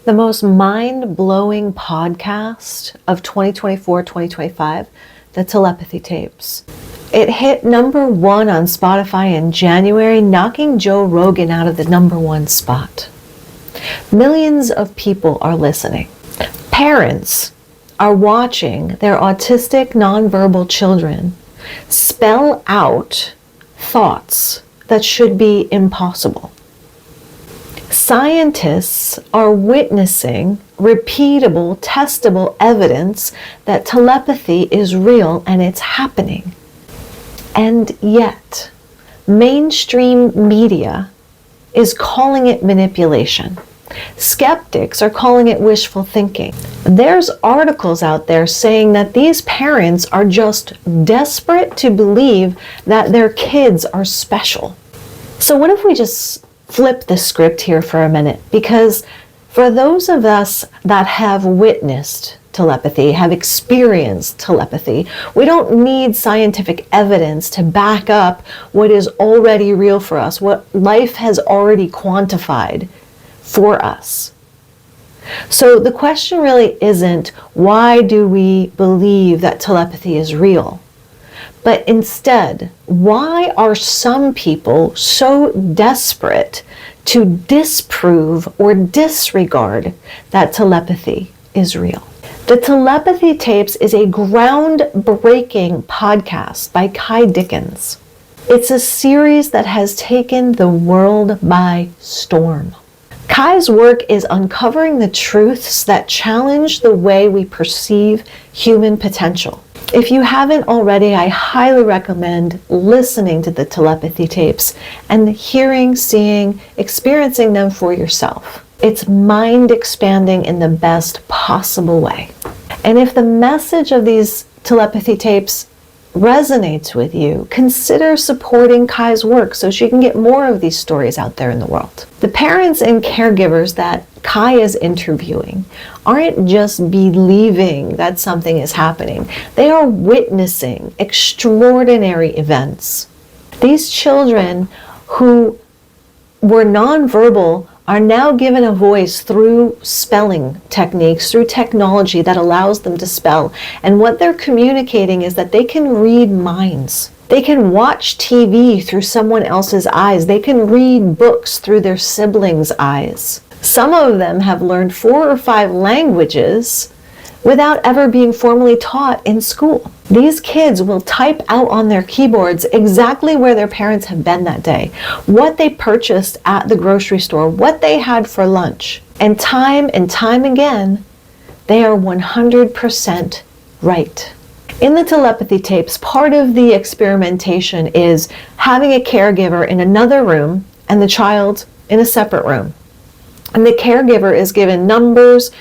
The most mind-blowing podcast of 2024-2025, the Telepathy Tapes. It hit #1 on Spotify in January, knocking Joe Rogan out of the #1 spot. Millions of people are listening. Parents are watching their autistic, nonverbal children spell out thoughts that should be impossible. Scientists are witnessing repeatable, testable evidence that telepathy is real and it's happening. And yet, mainstream media is calling it manipulation. Skeptics are calling it wishful thinking. There's articles out there saying that these parents are just desperate to believe that their kids are special. So what if we just flip the script here for a minute? Because for those of us that have witnessed telepathy, have experienced telepathy, we don't need scientific evidence to back up what is already real for us, what life has already quantified for us. So the question really isn't, why do we believe that telepathy is real? But instead, why are some people so desperate to disprove or disregard that telepathy is real? The Telepathy Tapes is a groundbreaking podcast by Kai Dickens. It's a series that has taken the world by storm. Kai's work is uncovering the truths that challenge the way we perceive human potential. If you haven't already, I highly recommend listening to the Telepathy Tapes and hearing, seeing, experiencing them for yourself. It's mind expanding in the best possible way. And if the message of these Telepathy Tapes resonates with you, consider supporting Kai's work so she can get more of these stories out there in the world. The parents and caregivers that Kai is interviewing aren't just believing that something is happening. They are witnessing extraordinary events. These children who were nonverbal are now given a voice through spelling techniques, through technology that allows them to spell. And what they're communicating is that they can read minds. They can watch TV through someone else's eyes. They can read books through their siblings' eyes. Some of them have learned 4 or 5 languages without ever being formally taught in school. These kids will type out on their keyboards exactly where their parents have been that day, what they purchased at the grocery store, what they had for lunch. And time again, they are 100% right. In the Telepathy Tapes, part of the experimentation is having a caregiver in another room and the child in a separate room. And the caregiver is given numbers,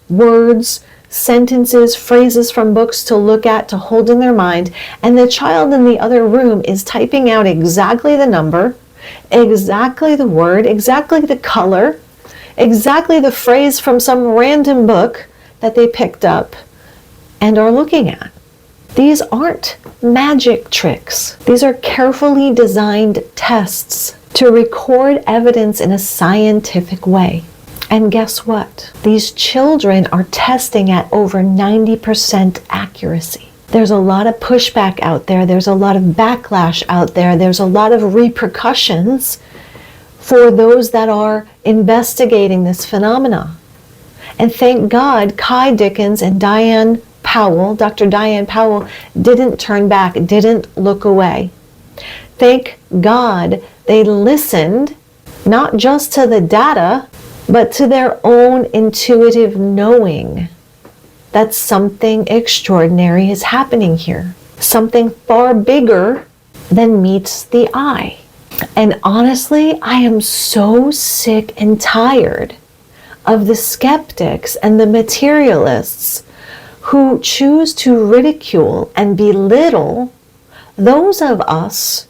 words, sentences, phrases from books to look at, to hold in their mind, and the child in the other room is typing out exactly the number, exactly the word, exactly the color, exactly the phrase from some random book that they picked up and are looking at. These aren't magic tricks. These are carefully designed tests to record evidence in a scientific way. And guess what? These children are testing at over 90% accuracy. There's a lot of pushback out there. There's a lot of backlash out there. There's a lot of repercussions for those that are investigating this phenomena. And thank God, Kai Dickens and Dr. Diane Powell didn't turn back, didn't look away. Thank God they listened not just to the data, but to their own intuitive knowing that something extraordinary is happening here. Something far bigger than meets the eye. And honestly, I am so sick and tired of the skeptics and the materialists who choose to ridicule and belittle those of us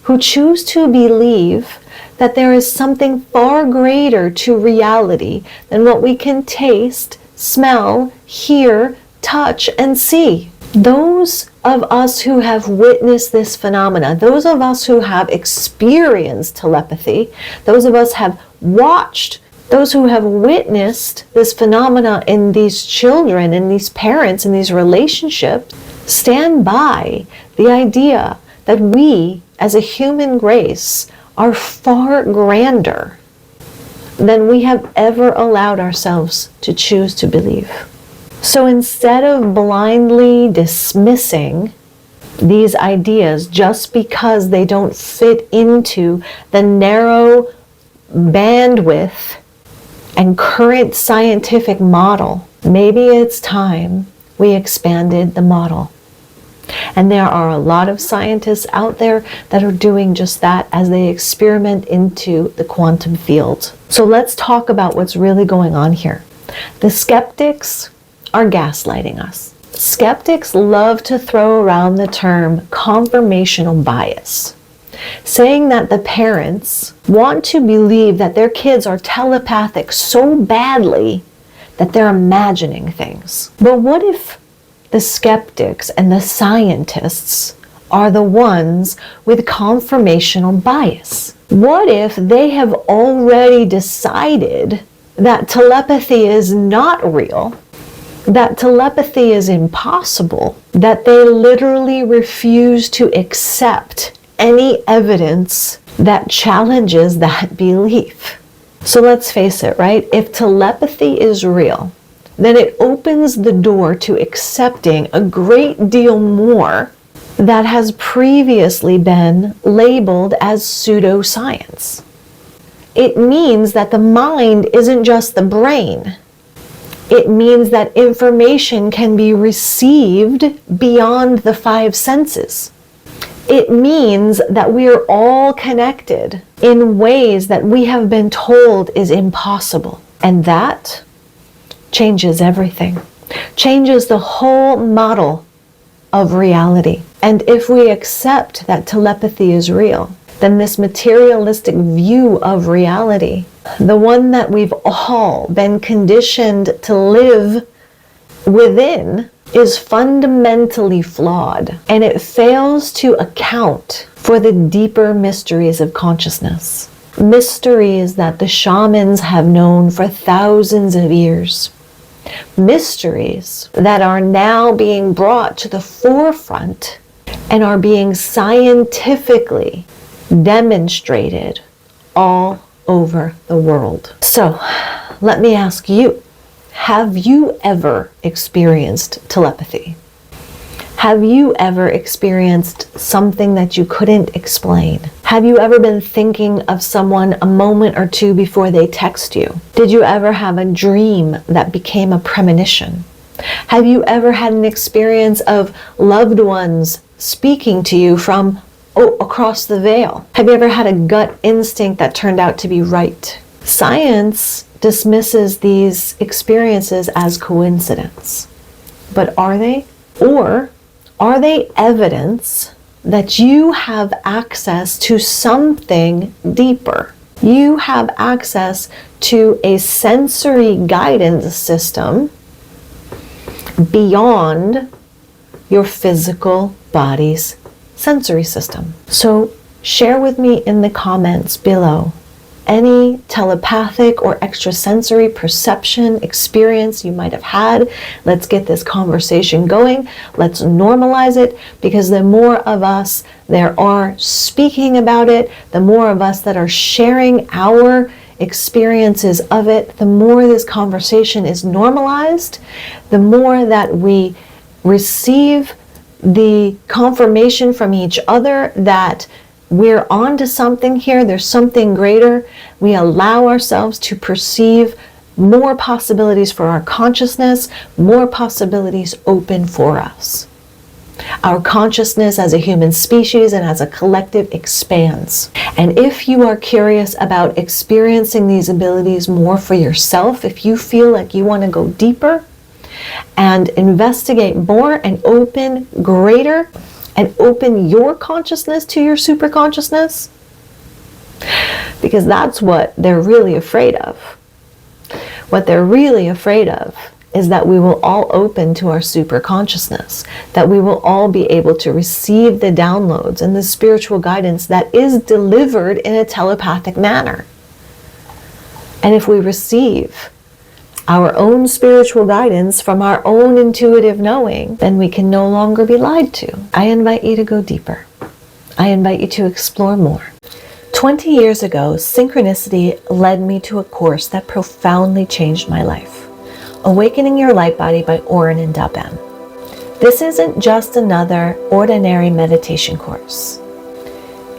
who choose to believe that there is something far greater to reality than what we can taste, smell, hear, touch, and see. Those of us who have witnessed this phenomena, those of us who have experienced telepathy, those of us have watched Those who have witnessed this phenomena in these children, in these parents, in these relationships, stand by the idea that we, as a human race, are far grander than we have ever allowed ourselves to choose to believe. So instead of blindly dismissing these ideas just because they don't fit into the narrow bandwidth and current scientific model, maybe it's time we expanded the model. And there are a lot of scientists out there that are doing just that as they experiment into the quantum field. So let's talk about what's really going on here. The skeptics are gaslighting us. Skeptics love to throw around the term confirmational bias, saying that the parents want to believe that their kids are telepathic so badly that they're imagining things. But what if the skeptics and the scientists are the ones with confirmational bias? What if they have already decided that telepathy is not real, that telepathy is impossible, that they literally refuse to accept any evidence that challenges that belief? So let's face it, right? If telepathy is real, then it opens the door to accepting a great deal more that has previously been labeled as pseudoscience. It means that the mind isn't just the brain. It means that information can be received beyond the five senses. It means that we are all connected in ways that we have been told is impossible. And that changes everything, changes the whole model of reality. And if we accept that telepathy is real, then this materialistic view of reality, the one that we've all been conditioned to live within, is fundamentally flawed, and it fails to account for the deeper mysteries of consciousness. Mysteries that the shamans have known for thousands of years. Mysteries that are now being brought to the forefront and are being scientifically demonstrated all over the world. So, let me ask you, have you ever experienced telepathy? Have you ever experienced something that you couldn't explain? Have you ever been thinking of someone a moment or two before they text you? Did you ever have a dream that became a premonition? Have you ever had an experience of loved ones speaking to you from across the veil? Have you ever had a gut instinct that turned out to be right? Science dismisses these experiences as coincidence. But are they? Or are they evidence that you have access to something deeper? You have access to a sensory guidance system beyond your physical body's sensory system. So share with me in the comments below any telepathic or extrasensory perception experience you might have had. Let's get this conversation going. Let's normalize it, because the more of us there are speaking about it, the more of us that are sharing our experiences of it, the more this conversation is normalized, the more that we receive the confirmation from each other that we're on to something here, there's something greater. We allow ourselves to perceive more possibilities for our consciousness, more possibilities open for us. Our consciousness as a human species and as a collective expands. And if you are curious about experiencing these abilities more for yourself, if you feel like you want to go deeper and investigate more and open greater, and open your consciousness to your super consciousness, because that's what they're really afraid of. What they're really afraid of is that we will all open to our super consciousness, that we will all be able to receive the downloads and the spiritual guidance that is delivered in a telepathic manner. And if we receive our own spiritual guidance from our own intuitive knowing, then we can no longer be lied to. I invite you to go deeper. I invite you to explore more. 20 years ago, synchronicity led me to a course that profoundly changed my life. Awakening Your Light Body by Oren and Daben. This isn't just another ordinary meditation course.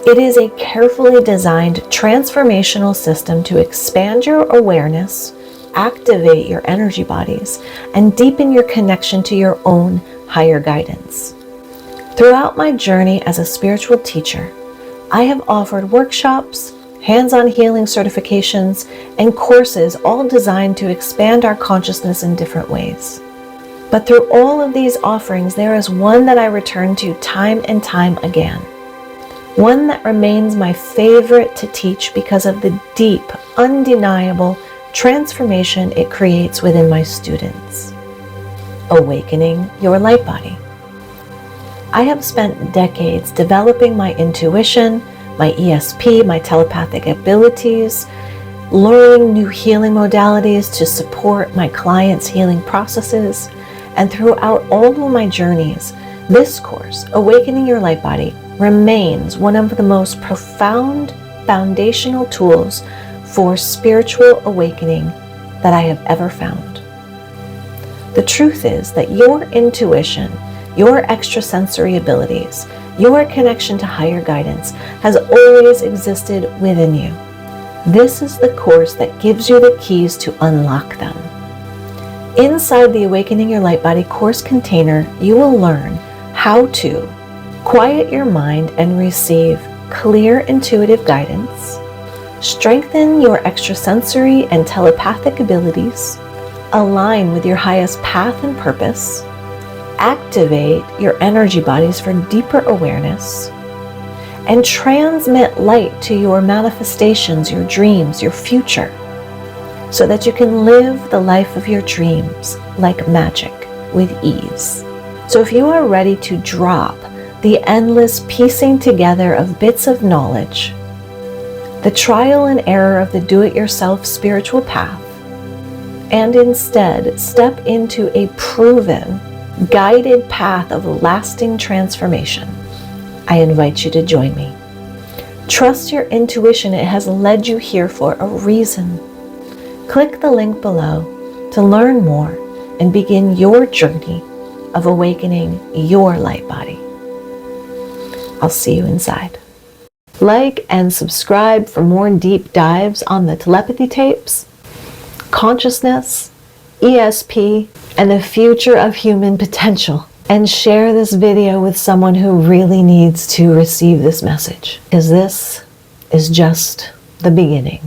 It is a carefully designed transformational system to expand your awareness, activate your energy bodies, and deepen your connection to your own higher guidance. Throughout my journey as a spiritual teacher, I have offered workshops, hands-on healing certifications, and courses all designed to expand our consciousness in different ways. But through all of these offerings, there is one that I return to time and time again. One that remains my favorite to teach because of the deep, undeniable transformation it creates within my students. Awakening Your Light Body. I have spent decades developing my intuition, my ESP, my telepathic abilities, learning new healing modalities to support my clients' healing processes, and throughout all of my journeys, this course, Awakening Your Light Body, remains one of the most profound foundational tools for spiritual awakening that I have ever found. The truth is that your intuition, your extrasensory abilities, your connection to higher guidance has always existed within you. This is the course that gives you the keys to unlock them. Inside the Awakening Your Light Body course container, you will learn how to quiet your mind and receive clear intuitive guidance, strengthen your extrasensory and telepathic abilities, align with your highest path and purpose, activate your energy bodies for deeper awareness, and transmit light to your manifestations, your dreams, your future, so that you can live the life of your dreams like magic with ease. So if you are ready to drop the endless piecing together of bits of knowledge, the trial and error of the do-it-yourself spiritual path, and instead step into a proven, guided path of lasting transformation, I invite you to join me. Trust your intuition. It has led you here for a reason. Click the link below to learn more and begin your journey of awakening your light body. I'll see you inside. Like and subscribe for more deep dives on the telepathy tapes, consciousness, ESP, and the future of human potential. And share this video with someone who really needs to receive this message, because this is just the beginning.